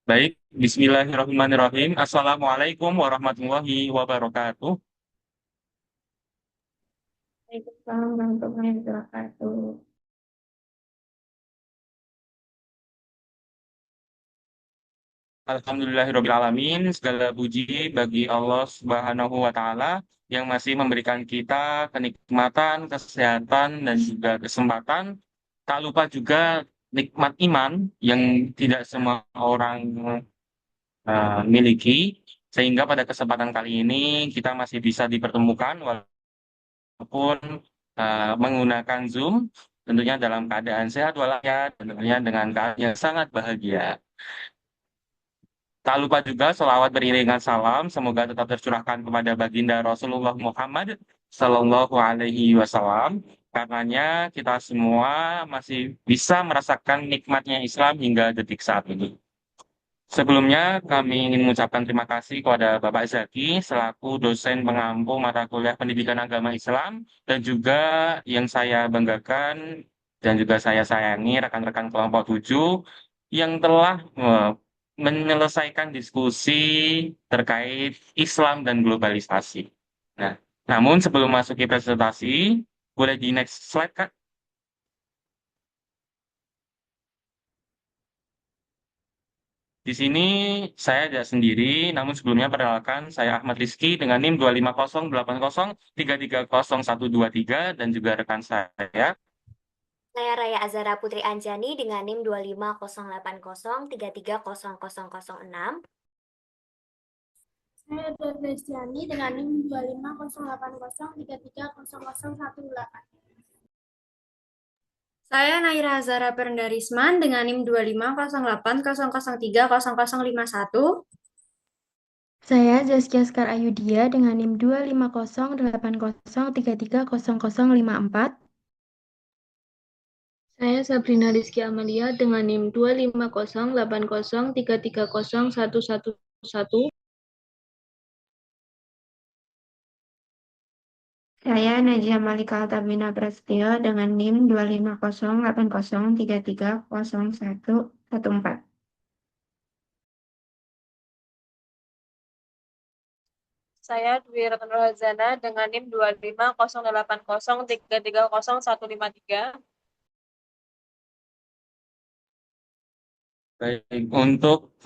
Baik, Bismillahirrahmanirrahim. Assalamualaikum warahmatullahi wabarakatuh. Waalaikumsalam warahmatullahi wabarakatuh. Alhamdulillahirrahmanirrahim. Segala puji bagi Allah Subhanahu wa Ta'ala yang masih memberikan kita kenikmatan, kesehatan, dan juga kesempatan. Tak lupa juga nikmat iman yang tidak semua orang miliki. Sehingga pada kesempatan kali ini kita masih bisa dipertemukan walaupun menggunakan Zoom, tentunya dalam keadaan sehat walafiat, dan tentunya dengan keadaan yang sangat bahagia. Tak lupa juga selawat beriringan salam, semoga tetap tercurahkan kepada baginda Rasulullah Muhammad Sallallahu Alaihi Wasallam. Karenanya kita semua masih bisa merasakan nikmatnya Islam hingga detik saat ini. Sebelumnya, kami ingin mengucapkan terima kasih kepada Bapak Zaki selaku dosen pengampu mata kuliah Pendidikan Agama Islam dan juga yang saya banggakan dan juga saya sayangi rekan-rekan kelompok 7 yang telah menyelesaikan diskusi terkait Islam dan globalisasi. Nah, namun sebelum masuk ke presentasi, boleh di next slide, Kak? Di sini saya tidak sendiri, namun sebelumnya perkenalkan saya Ahmad Rizky dengan NIM 2508083303123 dan juga rekan saya. Saya Raya Azara Putri Anjani dengan NIM 2508083300006. Saya Destiani dengan NIM 25080330018. Saya Naira Zara Perendarisman dengan NIM 25080030051. Saya Zaskia Skar Ayudia dengan NIM 25080330054. Saya Sabrina Rizky Amalia dengan NIM 2508083301111. Saya Najia Malika Altabina Prasetyo dengan NIM 25080330114. Saya Dwi Retno Hazana dengan NIM 2508083300153. Baik, untuk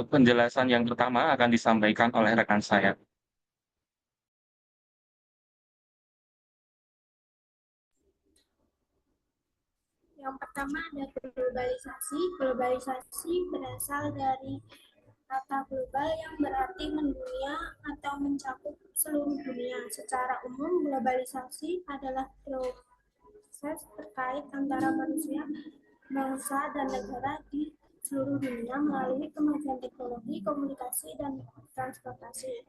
penjelasan yang pertama akan disampaikan oleh rekan saya. Yang pertama ada globalisasi. Globalisasi berasal dari kata global yang berarti mendunia atau mencakup seluruh dunia. Secara umum, globalisasi adalah proses terkait antara manusia, bangsa, dan negara di seluruh dunia melalui kemajuan teknologi, komunikasi, dan transportasi.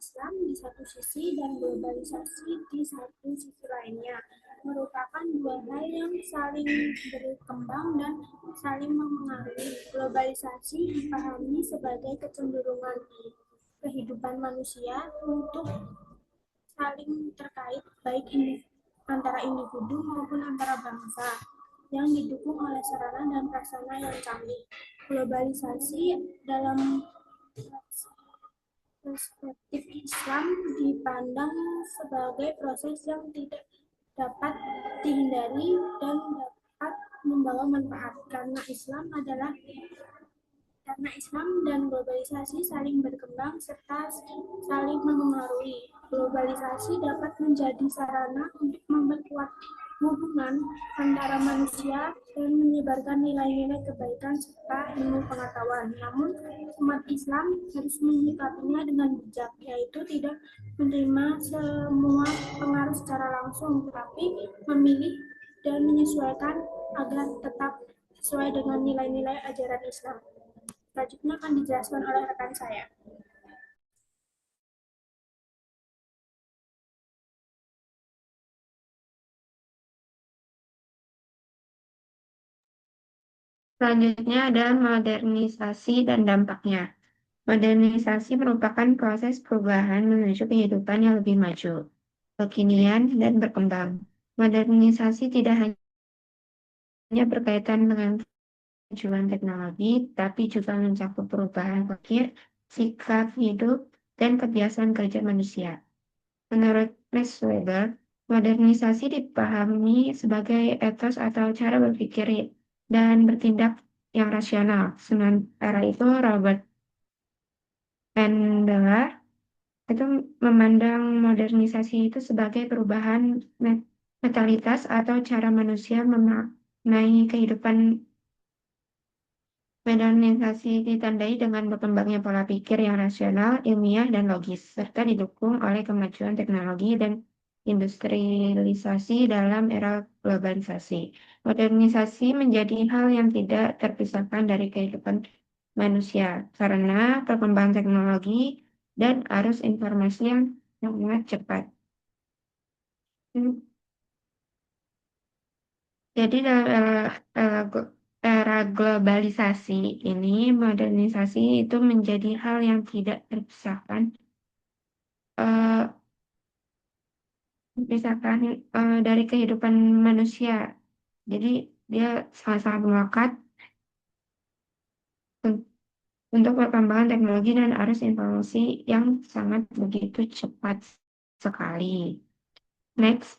Islam di satu sisi dan globalisasi di satu sisi lainnya merupakan dua hal yang saling berkembang dan saling mempengaruhi. Globalisasi dipahami sebagai kecenderungan kehidupan manusia untuk saling terkait baik antara individu maupun antara bangsa yang didukung oleh sarana dan prasarana yang canggih. Globalisasi dalam perspektif Islam dipandang sebagai proses yang tidak dapat dihindari dan dapat membawa manfaat karena Islam dan globalisasi saling berkembang serta saling mempengaruhi. Globalisasi dapat menjadi sarana untuk memperkuat hubungan antara manusia dan menyebarkan nilai-nilai kebaikan serta ilmu pengetahuan. Namun, umat Islam harus menyikapinya dengan bijak, yaitu tidak menerima semua pengaruh secara langsung, tetapi memilih dan menyesuaikan agar tetap sesuai dengan nilai-nilai ajaran Islam. Selanjutnya akan dijelaskan oleh rekan saya. Selanjutnya ada modernisasi dan dampaknya. Modernisasi merupakan proses perubahan menuju kehidupan yang lebih maju, kekinian, dan berkembang. Modernisasi tidak hanya berkaitan dengan kemajuan teknologi, tapi juga mencakup perubahan pikir, sikap hidup, dan kebiasaan kerja manusia. Menurut Max Weber, modernisasi dipahami sebagai etos atau cara berpikir dan bertindak yang rasional. Sementara itu, Robert Bandler itu memandang modernisasi itu sebagai perubahan mentalitas atau cara manusia memaknai kehidupan. Modernisasi ditandai dengan berkembangnya pola pikir yang rasional, ilmiah, dan logis, serta didukung oleh kemajuan teknologi dan industrialisasi dalam era globalisasi. Modernisasi menjadi hal yang tidak terpisahkan dari kehidupan manusia karena perkembangan teknologi dan arus informasi yang sangat cepat. Jadi dalam era globalisasi ini, modernisasi itu menjadi hal yang tidak terpisahkan, eh, dari kehidupan manusia. Jadi dia sangat-sangat melekat un- untuk perkembangan teknologi dan arus informasi yang sangat begitu cepat sekali. Next,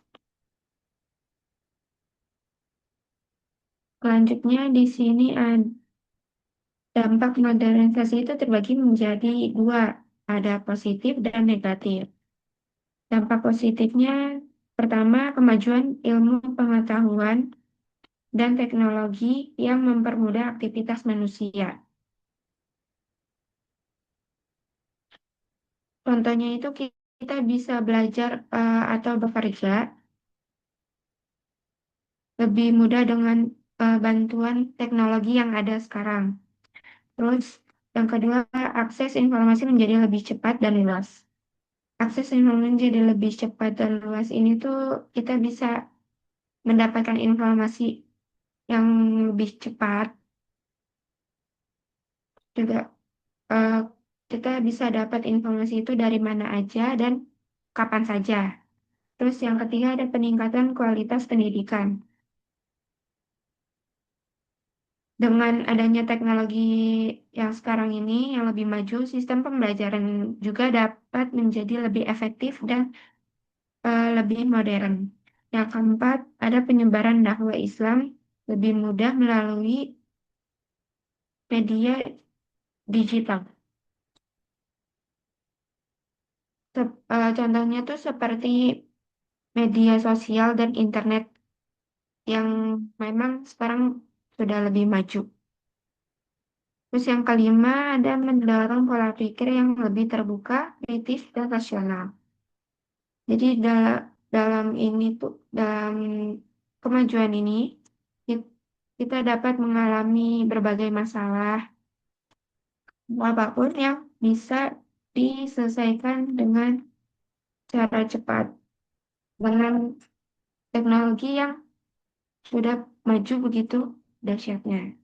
selanjutnya di sini ada dampak modernisasi itu terbagi menjadi dua, ada positif dan negatif. Dampak positifnya pertama, kemajuan ilmu pengetahuan dan teknologi yang mempermudah aktivitas manusia. Contohnya itu kita bisa belajar atau bekerja lebih mudah dengan bantuan teknologi yang ada sekarang. Terus yang kedua, akses informasi menjadi lebih cepat dan luas. Akses informasi menjadi lebih cepat dan luas ini tuh kita bisa mendapatkan informasi yang lebih cepat, juga eh, kita bisa dapat informasi itu dari mana aja dan kapan saja. Terus yang ketiga ada peningkatan kualitas pendidikan. Dengan adanya teknologi yang sekarang ini yang lebih maju, sistem pembelajaran juga dapat menjadi lebih efektif dan lebih modern. Yang keempat, ada penyebaran dakwah Islam lebih mudah melalui media digital. Contohnya tuh seperti media sosial dan internet yang memang sekarang sudah lebih maju. Terus yang kelima ada mendorong pola pikir yang lebih terbuka, kritis, dan rasional. Jadi dalam ini tuh dalam kemajuan ini kita dapat mengalami berbagai masalah apapun yang bisa diselesaikan dengan cara cepat dengan teknologi yang sudah maju begitu dahsyatnya.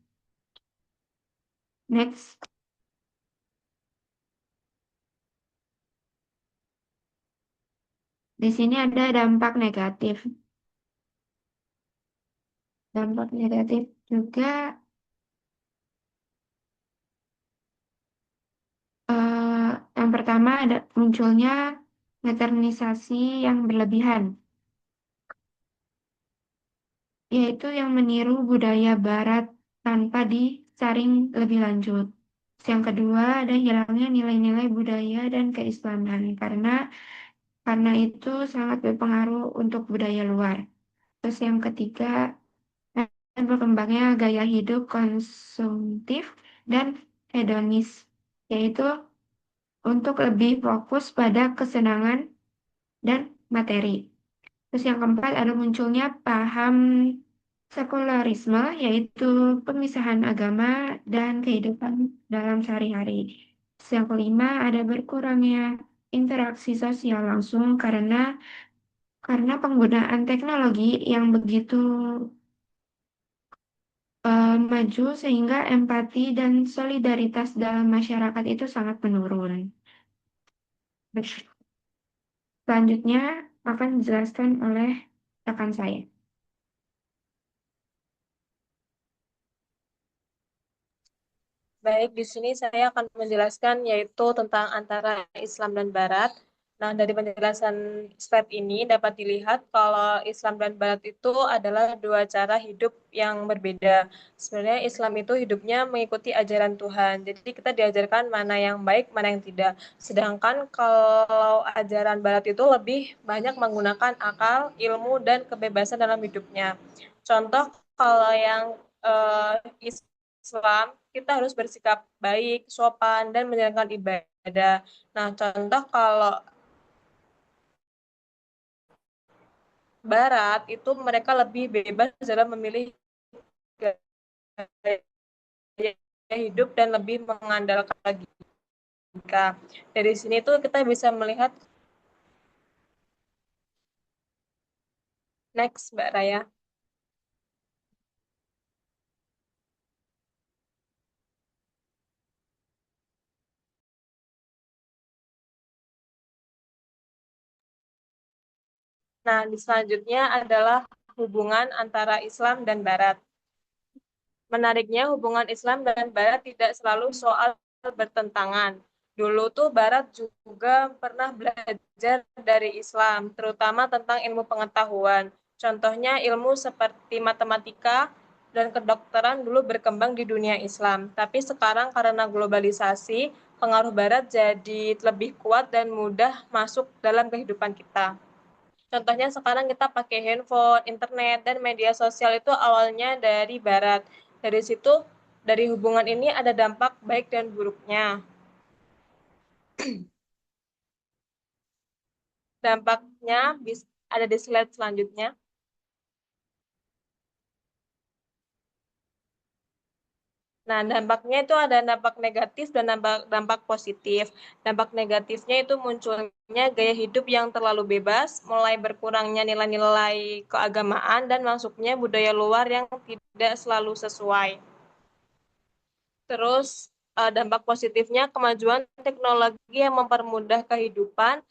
Next, di sini ada dampak negatif. Dampak negatif juga yang pertama ada munculnya modernisasi yang berlebihan, yaitu yang meniru budaya Barat tanpa disaring lebih lanjut. Yang kedua ada hilangnya nilai-nilai budaya dan keislaman karena itu sangat berpengaruh untuk budaya luar. Terus yang ketiga dan berkembangnya gaya hidup konsumtif dan hedonis, yaitu untuk lebih fokus pada kesenangan dan materi. Terus yang keempat ada munculnya paham sekularisme, yaitu pemisahan agama dan kehidupan dalam sehari-hari. Terus yang kelima ada berkurangnya interaksi sosial langsung karena penggunaan teknologi yang begitu maju sehingga empati dan solidaritas dalam masyarakat itu sangat menurun. Selanjutnya akan dijelaskan oleh rekan saya. Baik, di sini saya akan menjelaskan yaitu tentang antara Islam dan Barat. Nah, dari penjelasan slide ini dapat dilihat kalau Islam dan Barat itu adalah dua cara hidup yang berbeda. Sebenarnya Islam itu hidupnya mengikuti ajaran Tuhan. Jadi kita diajarkan mana yang baik, mana yang tidak. Sedangkan kalau ajaran Barat itu lebih banyak menggunakan akal, ilmu, dan kebebasan dalam hidupnya. Contoh kalau yang Islam, kita harus bersikap baik, sopan, dan menjalankan ibadah. Nah, contoh kalau Barat itu mereka lebih bebas dalam memilih gaya hidup dan lebih mengandalkan logika. Dari sini tuh kita bisa melihat next Mbak Raya. Nah, di selanjutnya adalah hubungan antara Islam dan Barat. Menariknya, hubungan Islam dan Barat tidak selalu soal bertentangan. Dulu tuh Barat juga pernah belajar dari Islam, terutama tentang ilmu pengetahuan. Contohnya ilmu seperti matematika dan kedokteran dulu berkembang di dunia Islam. Tapi sekarang karena globalisasi, pengaruh Barat jadi lebih kuat dan mudah masuk dalam kehidupan kita. Contohnya sekarang kita pakai handphone, internet, dan media sosial itu awalnya dari Barat. Dari situ, dari hubungan ini ada dampak baik dan buruknya. Dampaknya ada di slide selanjutnya. Nah, dampaknya itu ada dampak negatif dan dampak positif. Dampak negatifnya itu munculnya gaya hidup yang terlalu bebas, mulai berkurangnya nilai-nilai keagamaan, dan masuknya budaya luar yang tidak selalu sesuai. Terus dampak positifnya kemajuan teknologi yang mempermudah kehidupan,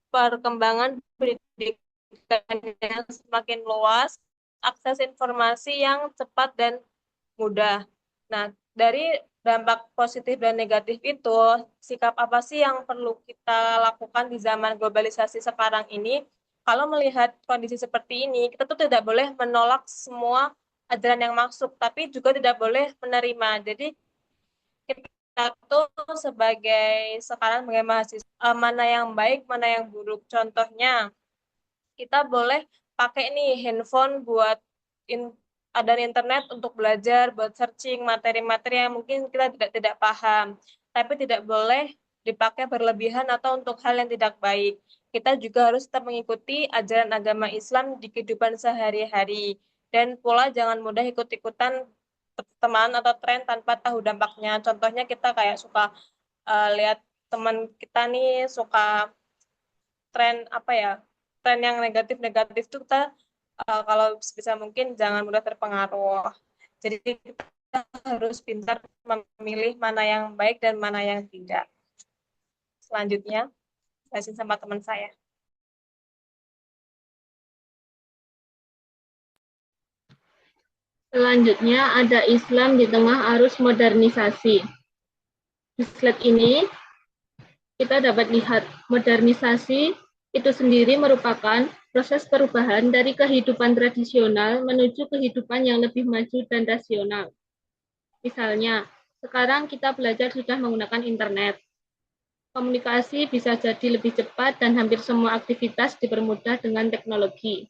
perkembangan pendidikan yang semakin luas, akses informasi yang cepat dan mudah. Nah, dari dampak positif dan negatif itu, sikap apa sih yang perlu kita lakukan di zaman globalisasi sekarang ini? Kalau melihat kondisi seperti ini, kita tuh tidak boleh menolak semua ajaran yang masuk, tapi juga tidak boleh menerima. Jadi kita tuh sekarang sebagai mahasiswa, mana yang baik, mana yang buruk. Contohnya, kita boleh pakai nih handphone buat ada internet untuk belajar, buat searching materi-materi yang mungkin kita tidak paham. Tapi tidak boleh dipakai berlebihan atau untuk hal yang tidak baik. Kita juga harus tetap mengikuti ajaran agama Islam di kehidupan sehari-hari. Dan pula jangan mudah ikut-ikutan teman atau tren tanpa tahu dampaknya. Contohnya kita kayak suka lihat teman kita nih suka tren apa ya, tren yang negatif-negatif tuh kita kalau bisa mungkin jangan mudah terpengaruh. Jadi kita harus pintar memilih mana yang baik dan mana yang tidak. Selanjutnya, jelasin sama teman saya. Selanjutnya ada Islam di tengah arus modernisasi. Di slide ini kita dapat lihat modernisasi itu sendiri merupakan proses perubahan dari kehidupan tradisional menuju kehidupan yang lebih maju dan rasional. Misalnya, sekarang kita belajar sudah menggunakan internet. Komunikasi bisa jadi lebih cepat dan hampir semua aktivitas dipermudah dengan teknologi.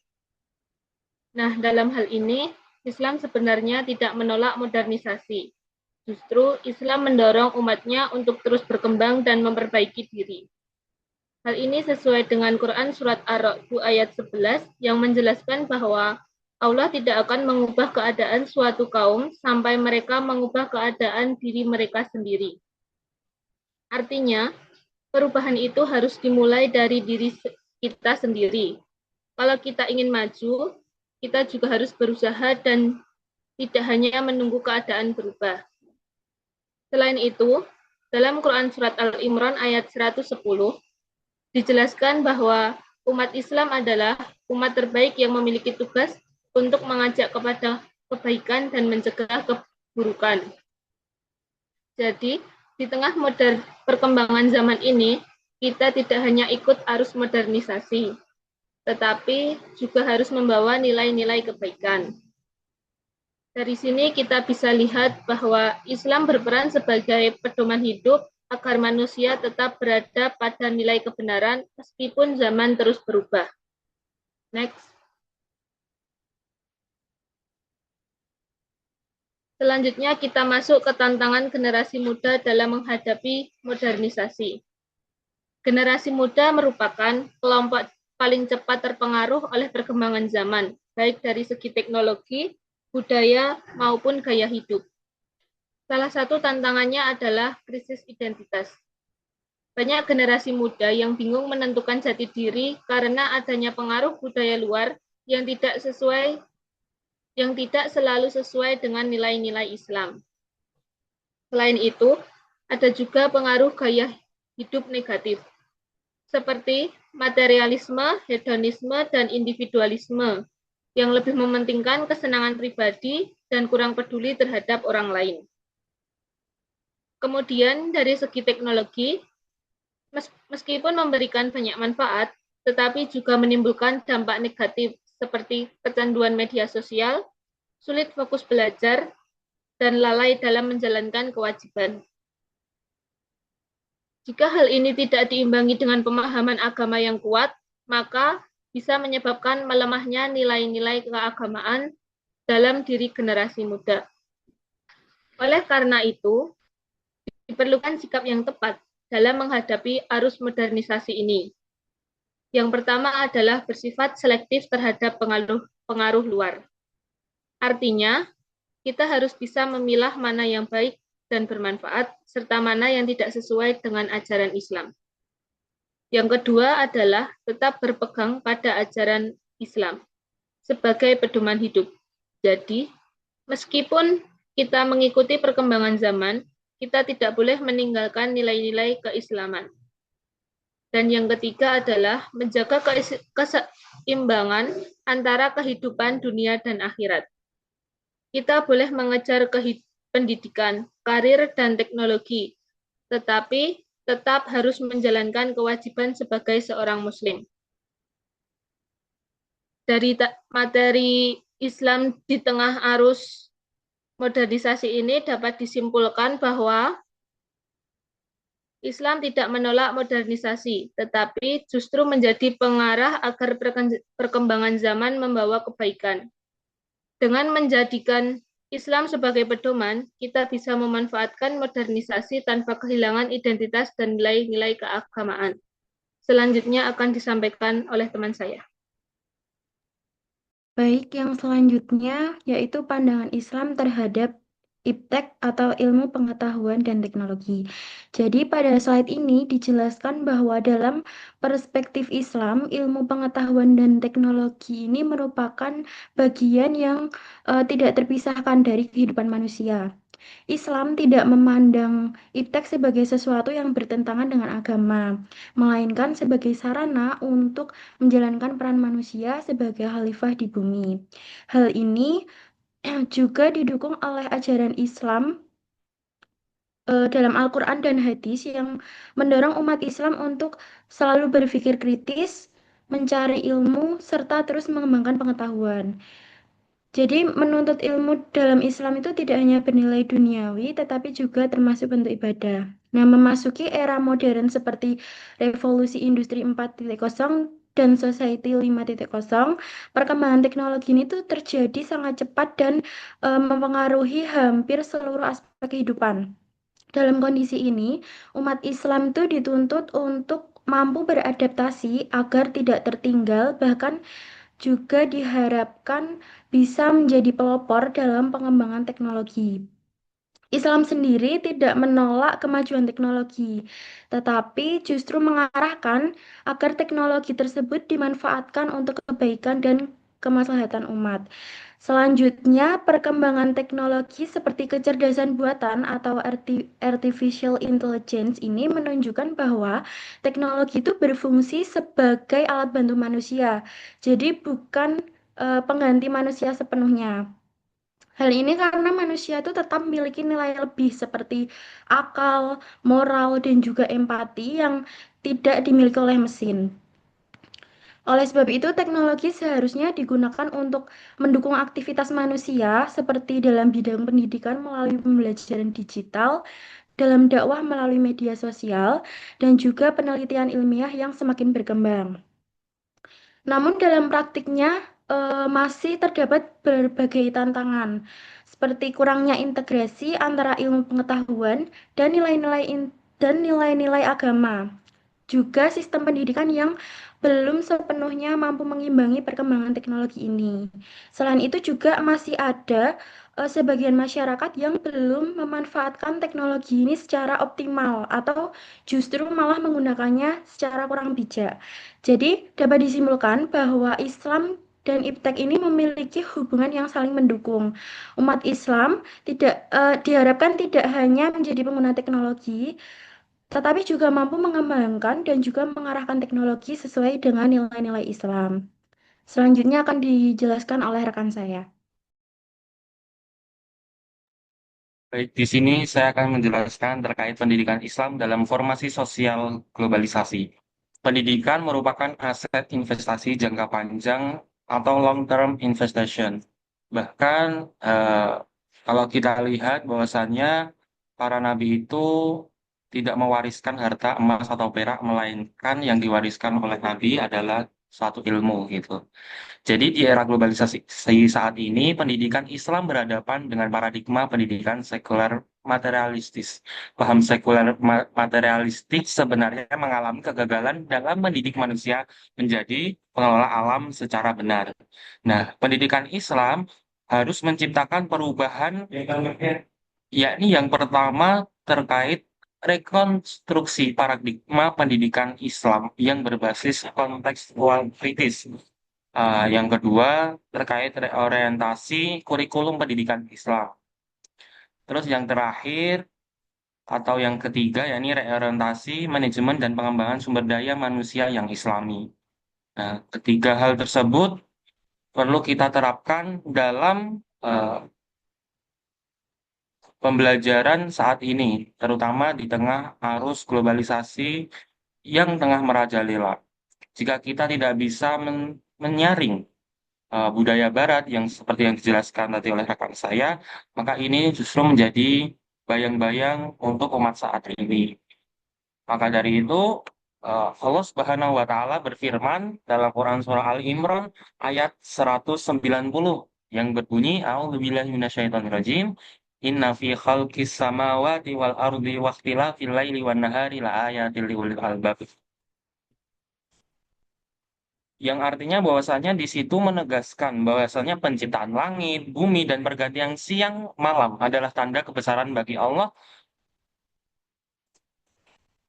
Nah, dalam hal ini, Islam sebenarnya tidak menolak modernisasi. Justru Islam mendorong umatnya untuk terus berkembang dan memperbaiki diri. Hal ini sesuai dengan Quran Surat Ar-Ra'd ayat 11 yang menjelaskan bahwa Allah tidak akan mengubah keadaan suatu kaum sampai mereka mengubah keadaan diri mereka sendiri. Artinya, perubahan itu harus dimulai dari diri kita sendiri. Kalau kita ingin maju, kita juga harus berusaha dan tidak hanya menunggu keadaan berubah. Selain itu, dalam Quran Surat Al-Imran ayat 110, dijelaskan bahwa umat Islam adalah umat terbaik yang memiliki tugas untuk mengajak kepada kebaikan dan mencegah keburukan. Jadi, di tengah perkembangan zaman ini, kita tidak hanya ikut arus modernisasi, tetapi juga harus membawa nilai-nilai kebaikan. Dari sini kita bisa lihat bahwa Islam berperan sebagai pedoman hidup agar manusia tetap berada pada nilai kebenaran meskipun zaman terus berubah. Next. Selanjutnya kita masuk ke tantangan generasi muda dalam menghadapi modernisasi. Generasi muda merupakan kelompok paling cepat terpengaruh oleh perkembangan zaman, baik dari segi teknologi, budaya, maupun gaya hidup. Salah satu tantangannya adalah krisis identitas. Banyak generasi muda yang bingung menentukan jati diri karena adanya pengaruh budaya luar yang tidak selalu sesuai dengan nilai-nilai Islam. Selain itu, ada juga pengaruh gaya hidup negatif, seperti materialisme, hedonisme, dan individualisme, yang lebih mementingkan kesenangan pribadi dan kurang peduli terhadap orang lain. Kemudian, dari segi teknologi, meskipun memberikan banyak manfaat, tetapi juga menimbulkan dampak negatif seperti kecanduan media sosial, sulit fokus belajar, dan lalai dalam menjalankan kewajiban. Jika hal ini tidak diimbangi dengan pemahaman agama yang kuat, maka bisa menyebabkan melemahnya nilai-nilai keagamaan dalam diri generasi muda. Oleh karena itu, diperlukan sikap yang tepat dalam menghadapi arus modernisasi ini. Yang pertama adalah bersifat selektif terhadap pengaruh luar. Artinya, kita harus bisa memilah mana yang baik dan bermanfaat, serta mana yang tidak sesuai dengan ajaran Islam. Yang kedua adalah tetap berpegang pada ajaran Islam sebagai pedoman hidup. Jadi, meskipun kita mengikuti perkembangan zaman, kita tidak boleh meninggalkan nilai-nilai keislaman. Dan yang ketiga adalah menjaga keseimbangan antara kehidupan dunia dan akhirat. Kita boleh mengejar pendidikan, karir, dan teknologi, tetapi tetap harus menjalankan kewajiban sebagai seorang Muslim. Dari materi Islam di tengah arus modernisasi ini dapat disimpulkan bahwa Islam tidak menolak modernisasi, tetapi justru menjadi pengarah agar perkembangan zaman membawa kebaikan. Dengan menjadikan Islam sebagai pedoman, kita bisa memanfaatkan modernisasi tanpa kehilangan identitas dan nilai-nilai keagamaan. Selanjutnya akan disampaikan oleh teman saya. Baik, yang selanjutnya yaitu pandangan Islam terhadap iptek atau ilmu pengetahuan dan teknologi. Jadi pada slide ini dijelaskan bahwa dalam perspektif Islam, ilmu pengetahuan dan teknologi ini merupakan bagian yang tidak terpisahkan dari kehidupan manusia. Islam tidak memandang iptek sebagai sesuatu yang bertentangan dengan agama, melainkan sebagai sarana untuk menjalankan peran manusia sebagai khalifah di bumi. Hal ini juga didukung oleh ajaran Islam dalam Al-Quran dan hadis yang mendorong umat Islam untuk selalu berpikir kritis, mencari ilmu, serta terus mengembangkan pengetahuan. Jadi menuntut ilmu dalam Islam itu tidak hanya bernilai duniawi, tetapi juga termasuk bentuk ibadah. Nah, memasuki era modern seperti revolusi industri 4.0 dan society 5.0, perkembangan teknologi ini tuh terjadi sangat cepat dan mempengaruhi hampir seluruh aspek kehidupan. Dalam kondisi ini, umat Islam itu dituntut untuk mampu beradaptasi agar tidak tertinggal, bahkan juga diharapkan bisa menjadi pelopor dalam pengembangan teknologi. Islam sendiri tidak menolak kemajuan teknologi, tetapi justru mengarahkan agar teknologi tersebut dimanfaatkan untuk kebaikan dan kemaslahatan umat. Selanjutnya, perkembangan teknologi seperti kecerdasan buatan atau artificial intelligence ini menunjukkan bahwa teknologi itu berfungsi sebagai alat bantu manusia, jadi bukan pengganti manusia sepenuhnya. Hal ini karena manusia itu tetap memiliki nilai lebih seperti akal, moral, dan juga empati yang tidak dimiliki oleh mesin. Oleh sebab itu, teknologi seharusnya digunakan untuk mendukung aktivitas manusia seperti dalam bidang pendidikan melalui pembelajaran digital, dalam dakwah melalui media sosial, dan juga penelitian ilmiah yang semakin berkembang. Namun dalam praktiknya masih terdapat berbagai tantangan, seperti kurangnya integrasi antara ilmu pengetahuan dan nilai-nilai agama. Juga sistem pendidikan yang belum sepenuhnya mampu mengimbangi perkembangan teknologi ini. Selain itu juga masih ada sebagian masyarakat yang belum memanfaatkan teknologi ini secara optimal atau justru malah menggunakannya secara kurang bijak. Jadi dapat disimpulkan bahwa Islam dan iptek ini memiliki hubungan yang saling mendukung. Umat Islam diharapkan tidak hanya menjadi pengguna teknologi, tetapi juga mampu mengembangkan dan juga mengarahkan teknologi sesuai dengan nilai-nilai Islam. Selanjutnya akan dijelaskan oleh rekan saya. Baik, di sini saya akan menjelaskan terkait pendidikan Islam dalam formasi sosial globalisasi. Pendidikan merupakan aset investasi jangka panjang atau long-term investment. Bahkan kalau kita lihat bahwasannya para nabi itu tidak mewariskan harta emas atau perak, melainkan yang diwariskan oleh nabi adalah suatu ilmu gitu. Jadi di era globalisasi saat ini, pendidikan Islam berhadapan dengan paradigma pendidikan sekuler materialistis. Paham sekuler materialistis sebenarnya mengalami kegagalan dalam mendidik manusia menjadi pengelola alam secara benar. Nah, pendidikan Islam harus menciptakan perubahan, yakni yang pertama terkait rekonstruksi paradigma pendidikan Islam yang berbasis kontekstual kritis. Yang kedua, terkait reorientasi kurikulum pendidikan Islam. Terus yang terakhir, atau yang ketiga, yakni reorientasi manajemen dan pengembangan sumber daya manusia yang Islami. Nah, ketiga hal tersebut perlu kita terapkan dalam pembelajaran saat ini, terutama di tengah arus globalisasi yang tengah merajalela. Jika kita tidak bisa menyaring budaya Barat yang seperti yang dijelaskan tadi oleh rekan saya, maka ini justru menjadi bayang-bayang untuk umat saat ini. Maka dari itu, Allah Subhanahu wa Ta'ala berfirman dalam Quran Surah Al Imran ayat 190 yang berbunyi, A'udzubillahi minasyaitonirrajim, Inna fi khalqis samawati wal ardi wa ikhtilafil laili wan nahari la ayatil liulil albab. Yang artinya bahwasanya di situ menegaskan bahwasanya penciptaan langit, bumi, dan pergantian siang malam adalah tanda kebesaran bagi Allah,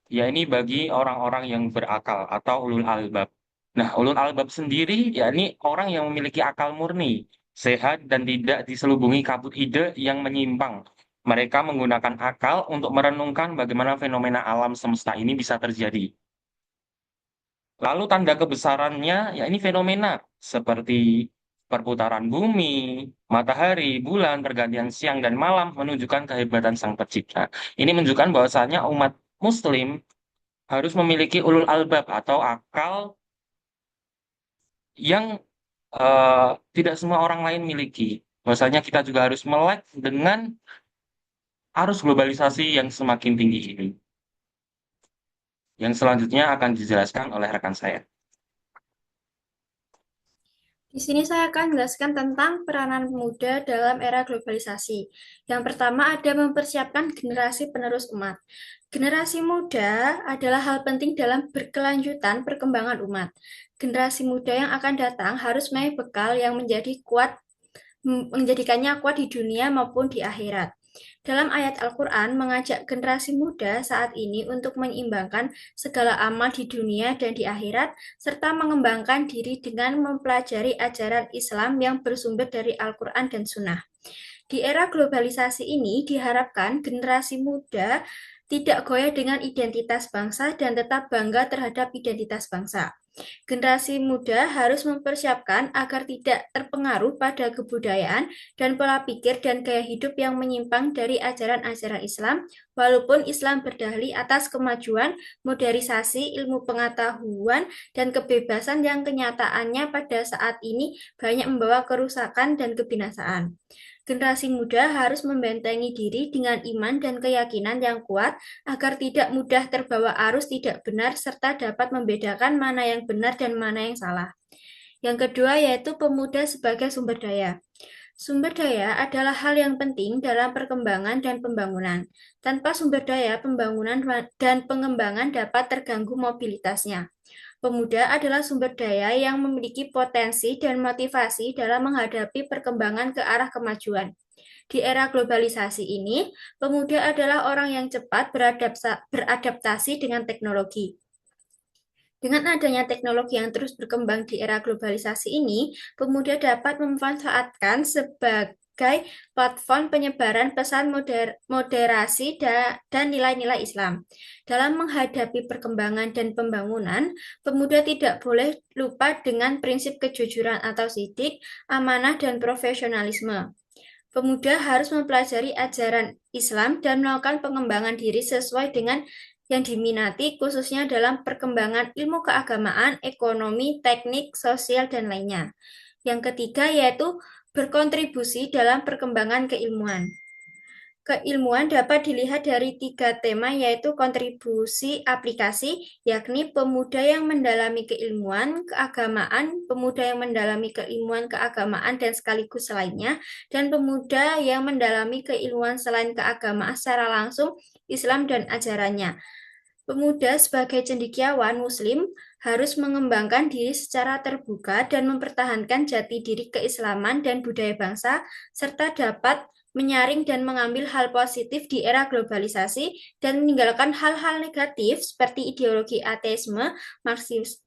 ya ini bagi orang-orang yang berakal atau ulul albab. Nah, ulul albab sendiri, ya ini orang yang memiliki akal murni, sehat, dan tidak diselubungi kabut ide yang menyimpang. Mereka menggunakan akal untuk merenungkan bagaimana fenomena alam semesta ini bisa terjadi. Lalu tanda kebesarannya, ya ini fenomena seperti perputaran bumi, matahari, bulan, pergantian siang dan malam menunjukkan kehebatan Sang Pencipta. Ini menunjukkan bahwasanya umat Muslim harus memiliki ulul albab atau akal yang tidak semua orang lain miliki. Bahwasanya kita juga harus melek dengan arus globalisasi yang semakin tinggi ini. Yang selanjutnya akan dijelaskan oleh rekan saya. Di sini saya akan menjelaskan tentang peranan pemuda dalam era globalisasi. Yang pertama ada mempersiapkan generasi penerus umat. Generasi muda adalah hal penting dalam berkelanjutan perkembangan umat. Generasi muda yang akan datang harus mempunyai bekal yang menjadikannya kuat di dunia maupun di akhirat. Dalam ayat Al-Quran mengajak generasi muda saat ini untuk menyeimbangkan segala amal di dunia dan di akhirat, serta mengembangkan diri dengan mempelajari ajaran Islam yang bersumber dari Al-Quran dan Sunnah. Di era globalisasi ini diharapkan generasi muda tidak goyah dengan identitas bangsa dan tetap bangga terhadap identitas bangsa. Generasi muda harus mempersiapkan agar tidak terpengaruh pada kebudayaan dan pola pikir dan gaya hidup yang menyimpang dari ajaran-ajaran Islam, walaupun Islam berdalih atas kemajuan, modernisasi, ilmu pengetahuan, dan kebebasan yang kenyataannya pada saat ini banyak membawa kerusakan dan kebinasaan. Generasi muda harus membentengi diri dengan iman dan keyakinan yang kuat agar tidak mudah terbawa arus tidak benar serta dapat membedakan mana yang benar dan mana yang salah. Yang kedua yaitu pemuda sebagai sumber daya. Sumber daya adalah hal yang penting dalam perkembangan dan pembangunan. Tanpa sumber daya, pembangunan dan pengembangan dapat terganggu mobilitasnya. Pemuda adalah sumber daya yang memiliki potensi dan motivasi dalam menghadapi perkembangan ke arah kemajuan. Di era globalisasi ini, pemuda adalah orang yang cepat beradaptasi dengan teknologi. Dengan adanya teknologi yang terus berkembang di era globalisasi ini, pemuda dapat memanfaatkan sebagai platform penyebaran pesan moderasi dan nilai-nilai Islam. Dalam menghadapi perkembangan dan pembangunan, pemuda tidak boleh lupa dengan prinsip kejujuran atau sidik, amanah, dan profesionalisme. Pemuda harus mempelajari ajaran Islam dan melakukan pengembangan diri sesuai dengan yang diminati, khususnya dalam perkembangan ilmu keagamaan, ekonomi, teknik, sosial, dan lainnya. Yang ketiga yaitu berkontribusi dalam perkembangan keilmuan. Keilmuan dapat dilihat dari 3 tema yaitu kontribusi aplikasi, yakni pemuda yang mendalami keilmuan, keagamaan, pemuda yang mendalami keilmuan, keagamaan, dan sekaligus lainnya, dan pemuda yang mendalami keilmuan selain keagamaan secara langsung, Islam dan ajarannya. Pemuda sebagai cendekiawan Muslim harus mengembangkan diri secara terbuka dan mempertahankan jati diri keislaman dan budaya bangsa, serta dapat menyaring dan mengambil hal positif di era globalisasi dan meninggalkan hal-hal negatif seperti ideologi ateisme,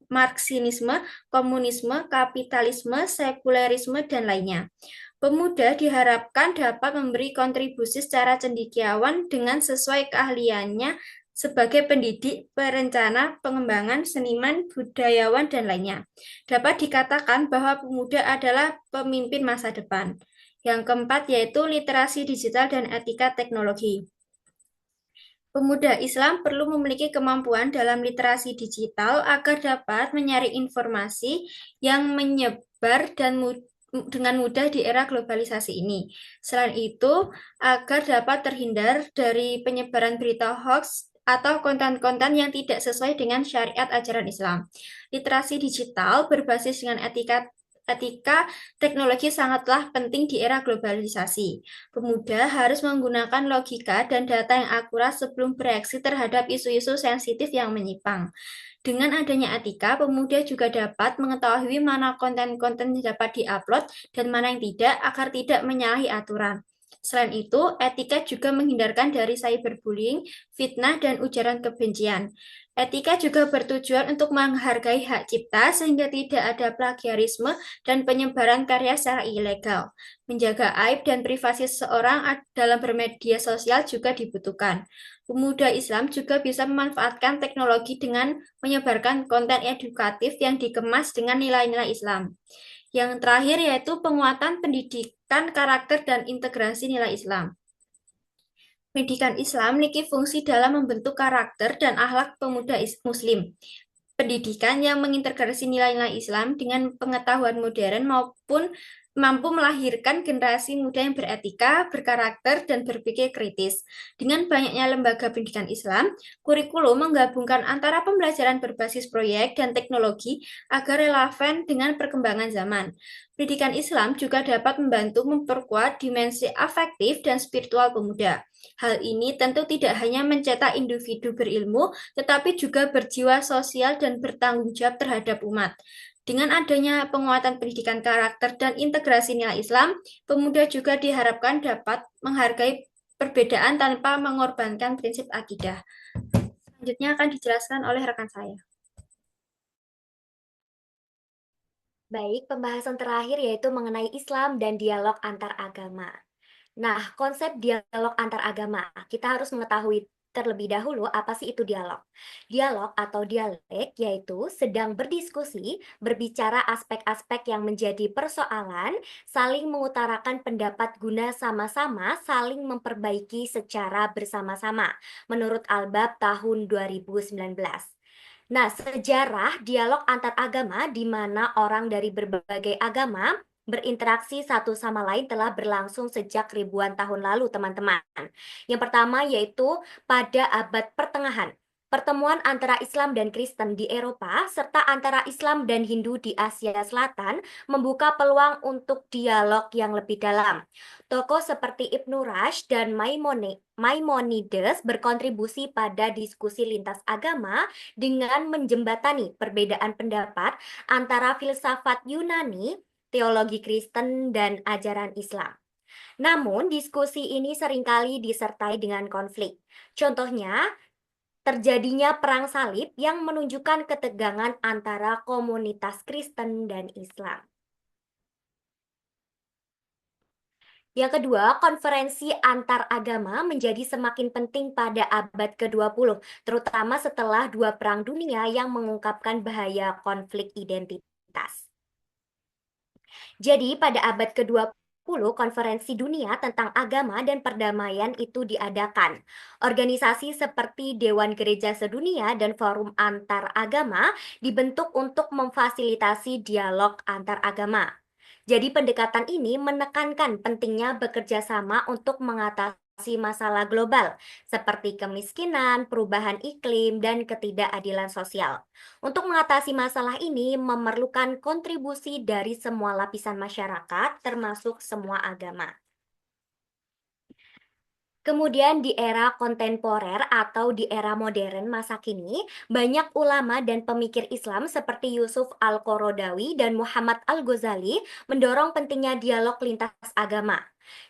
marxisme, komunisme, kapitalisme, sekulerisme, dan lainnya. Pemuda diharapkan dapat memberi kontribusi secara cendekiawan dengan sesuai keahliannya sebagai pendidik, perencana, pengembangan, seniman, budayawan, dan lainnya. Dapat dikatakan bahwa pemuda adalah pemimpin masa depan. Yang keempat yaitu literasi digital dan etika teknologi. Pemuda Islam perlu memiliki kemampuan dalam literasi digital agar dapat menyaring informasi yang menyebar dan dengan mudah di era globalisasi ini. Selain itu, agar dapat terhindar dari penyebaran berita hoax atau konten-konten yang tidak sesuai dengan syariat ajaran Islam. Literasi digital berbasis dengan etika teknologi sangatlah penting di era globalisasi. Pemuda harus menggunakan logika dan data yang akurat sebelum bereaksi terhadap isu-isu sensitif yang menyimpang. Dengan adanya etika, pemuda juga dapat mengetahui mana konten-konten yang dapat diupload dan mana yang tidak agar tidak menyalahi aturan. Selain itu, etika juga menghindarkan dari cyberbullying, fitnah, dan ujaran kebencian. Etika juga bertujuan untuk menghargai hak cipta sehingga tidak ada plagiarisme dan penyebaran karya secara ilegal. Menjaga aib dan privasi seseorang dalam bermedia sosial juga dibutuhkan. Pemuda Islam juga bisa memanfaatkan teknologi dengan menyebarkan konten edukatif yang dikemas dengan nilai-nilai Islam. Yang terakhir yaitu penguatan pendidikan karakter dan integrasi nilai Islam. Pendidikan Islam memiliki fungsi dalam membentuk karakter dan akhlak pemuda Muslim. Pendidikan yang mengintegrasi nilai-nilai Islam dengan pengetahuan modern maupun mampu melahirkan generasi muda yang beretika, berkarakter, dan berpikir kritis. Dengan banyaknya lembaga pendidikan Islam, kurikulum menggabungkan antara pembelajaran berbasis proyek dan teknologi agar relevan dengan perkembangan zaman. Pendidikan Islam juga dapat membantu memperkuat dimensi afektif dan spiritual pemuda. Hal ini tentu tidak hanya mencetak individu berilmu, tetapi juga berjiwa sosial dan bertanggung jawab terhadap umat. Dengan adanya penguatan pendidikan karakter dan integrasi nilai Islam, pemuda juga diharapkan dapat menghargai perbedaan tanpa mengorbankan prinsip akidah. Selanjutnya akan dijelaskan oleh rekan saya. Baik, pembahasan terakhir yaitu mengenai Islam dan dialog antar agama. Nah, konsep dialog antar agama, kita harus mengetahui terlebih dahulu apa sih itu dialog. Dialog atau dialek yaitu sedang berdiskusi, berbicara aspek-aspek yang menjadi persoalan, saling mengutarakan pendapat guna sama-sama saling memperbaiki secara bersama-sama. Menurut Albab tahun 2019. Nah, sejarah dialog antar agama di mana orang dari berbagai agama berinteraksi satu sama lain telah berlangsung sejak ribuan tahun lalu, teman-teman. Yang pertama yaitu pada abad pertengahan. Pertemuan antara Islam dan Kristen di Eropa serta antara Islam dan Hindu di Asia Selatan membuka peluang untuk dialog yang lebih dalam. Tokoh seperti Ibnu Rushd dan Maimonides berkontribusi pada diskusi lintas agama dengan menjembatani perbedaan pendapat antara filsafat Yunani, teologi Kristen, dan ajaran Islam. Namun, diskusi ini seringkali disertai dengan konflik. Contohnya, terjadinya perang salib yang menunjukkan ketegangan antara komunitas Kristen dan Islam. Yang kedua, konferensi antar agama menjadi semakin penting pada abad ke-20, terutama setelah dua perang dunia yang mengungkapkan bahaya konflik identitas. Jadi, pada abad ke-20, konferensi dunia tentang agama dan perdamaian itu diadakan. Organisasi seperti Dewan Gereja Sedunia dan Forum Antar Agama dibentuk untuk memfasilitasi dialog antar agama. Jadi pendekatan ini menekankan pentingnya bekerja sama untuk mengatasi masalah global seperti kemiskinan, perubahan iklim, dan ketidakadilan sosial. Untuk mengatasi masalah ini memerlukan kontribusi dari semua lapisan masyarakat termasuk semua agama. Kemudian di era kontemporer atau di era modern masa kini, banyak ulama dan pemikir Islam seperti Yusuf Al-Qaradawi dan Muhammad Al-Ghazali mendorong pentingnya dialog lintas agama.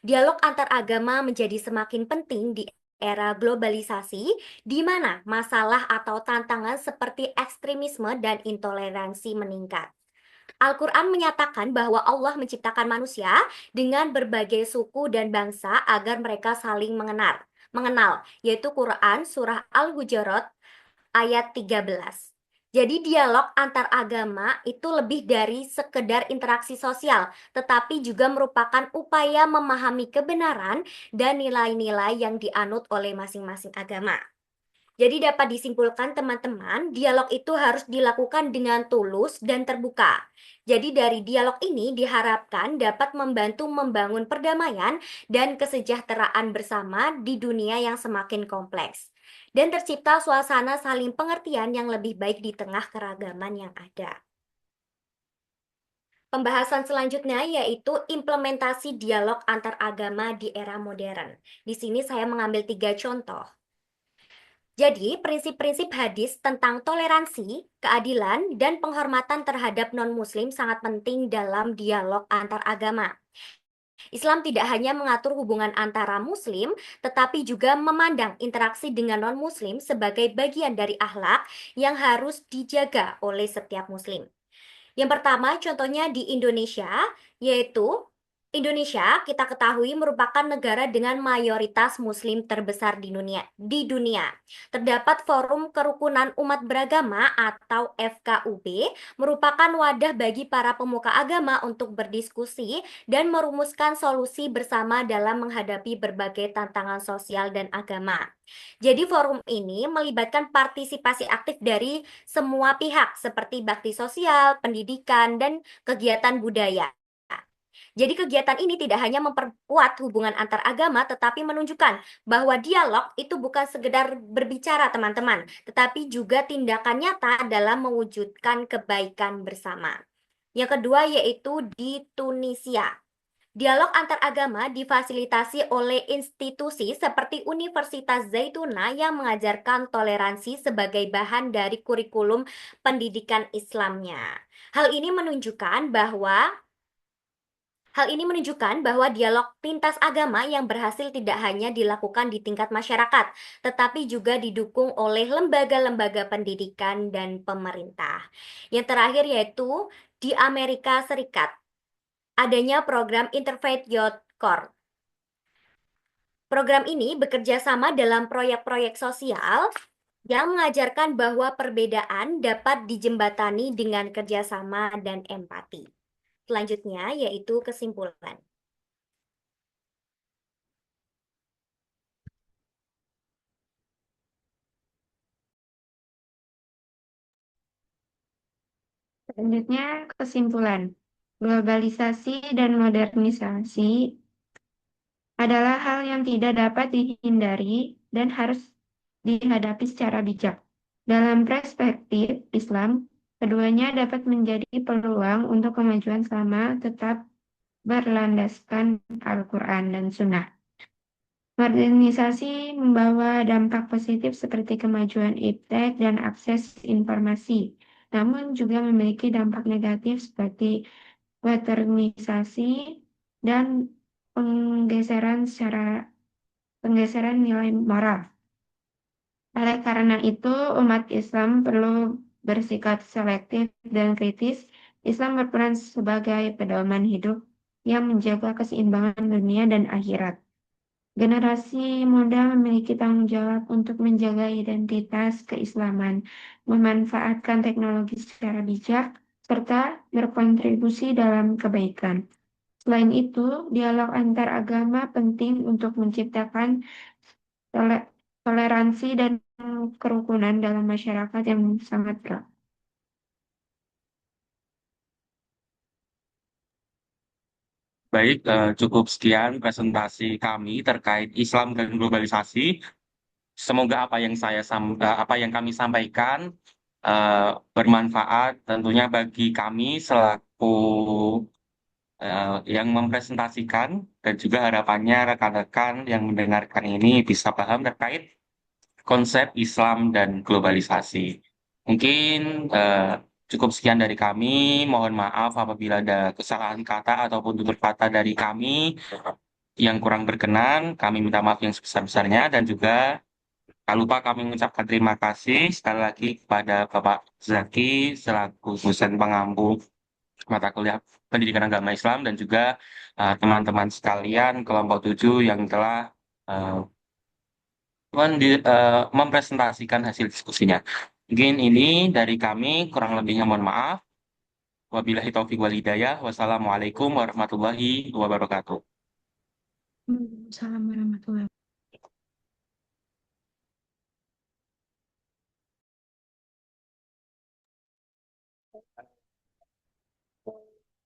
Dialog antar agama menjadi semakin penting di era globalisasi, di mana masalah atau tantangan seperti ekstremisme dan intoleransi meningkat. Al-Quran menyatakan bahwa Allah menciptakan manusia dengan berbagai suku dan bangsa agar mereka saling mengenal, yaitu Quran Surah Al-Hujurat ayat 13. Jadi dialog antar agama itu lebih dari sekedar interaksi sosial, tetapi juga merupakan upaya memahami kebenaran dan nilai-nilai yang dianut oleh masing-masing agama. Jadi dapat disimpulkan teman-teman, dialog itu harus dilakukan dengan tulus dan terbuka. Jadi dari dialog ini diharapkan dapat membantu membangun perdamaian dan kesejahteraan bersama di dunia yang semakin kompleks. Dan tercipta suasana saling pengertian yang lebih baik di tengah keragaman yang ada. Pembahasan selanjutnya yaitu implementasi dialog antar agama di era modern. Di sini saya mengambil 3 contoh. Jadi, prinsip-prinsip hadis tentang toleransi, keadilan, dan penghormatan terhadap non-muslim sangat penting dalam dialog antar agama. Islam tidak hanya mengatur hubungan antara muslim, tetapi juga memandang interaksi dengan non-muslim sebagai bagian dari akhlak yang harus dijaga oleh setiap muslim. Yang pertama, contohnya di Indonesia, yaitu Indonesia kita ketahui merupakan negara dengan mayoritas muslim terbesar di dunia. Terdapat Forum Kerukunan Umat Beragama atau FKUB merupakan wadah bagi para pemuka agama untuk berdiskusi dan merumuskan solusi bersama dalam menghadapi berbagai tantangan sosial dan agama. Jadi forum ini melibatkan partisipasi aktif dari semua pihak seperti bakti sosial, pendidikan, dan kegiatan budaya. Jadi kegiatan ini tidak hanya memperkuat hubungan antar agama, tetapi menunjukkan bahwa dialog itu bukan sekedar berbicara teman-teman, tetapi juga tindakan nyata dalam mewujudkan kebaikan bersama. Yang kedua yaitu di Tunisia. Dialog antar agama difasilitasi oleh institusi seperti Universitas Zaituna yang mengajarkan toleransi sebagai bahan dari kurikulum pendidikan Islamnya. Hal ini menunjukkan bahwa dialog lintas agama yang berhasil tidak hanya dilakukan di tingkat masyarakat, tetapi juga didukung oleh lembaga-lembaga pendidikan dan pemerintah. Yang terakhir yaitu di Amerika Serikat, adanya program Interfaith Youth Core. Program ini bekerja sama dalam proyek-proyek sosial yang mengajarkan bahwa perbedaan dapat dijembatani dengan kerjasama dan empati. Selanjutnya yaitu kesimpulan. Selanjutnya, kesimpulan. Globalisasi dan modernisasi adalah hal yang tidak dapat dihindari dan harus dihadapi secara bijak. Dalam perspektif Islam, keduanya dapat menjadi peluang untuk kemajuan selama tetap berlandaskan Al-Quran dan Sunnah. Modernisasi membawa dampak positif seperti kemajuan iptek dan akses informasi, namun juga memiliki dampak negatif seperti westernisasi dan penggeseran nilai moral. Oleh karena itu, umat Islam perlu bersikap selektif dan kritis. Islam berperan sebagai pedoman hidup yang menjaga keseimbangan dunia dan akhirat. Generasi muda memiliki tanggung jawab untuk menjaga identitas keislaman, memanfaatkan teknologi secara bijak, serta berkontribusi dalam kebaikan. Selain itu, dialog antar agama penting untuk menciptakan toleransi dan kerukunan dalam masyarakat yang sangat erat. Baik, cukup sekian presentasi kami terkait Islam dan globalisasi. Semoga apa yang kami sampaikan eh, bermanfaat tentunya bagi kami selaku yang mempresentasikan dan juga harapannya rekan-rekan yang mendengarkan ini bisa paham terkait konsep Islam dan globalisasi. Mungkin cukup sekian dari kami. Mohon maaf apabila ada kesalahan kata ataupun tutur kata dari kami yang kurang berkenan. Kami minta maaf yang sebesar-besarnya dan juga tak lupa kami mengucapkan terima kasih sekali lagi kepada Bapak Zaki selaku dosen pengampu mata kuliah Pendidikan Agama Islam dan juga teman-teman sekalian kelompok 7 yang telah eh, mempresentasikan hasil diskusinya. Mungkin ini dari kami, kurang lebihnya mohon maaf. Wabillahi taufiq wal hidayah. Wassalamualaikum warahmatullahi wabarakatuh. Assalamualaikum warahmatullahi wabarakatuh.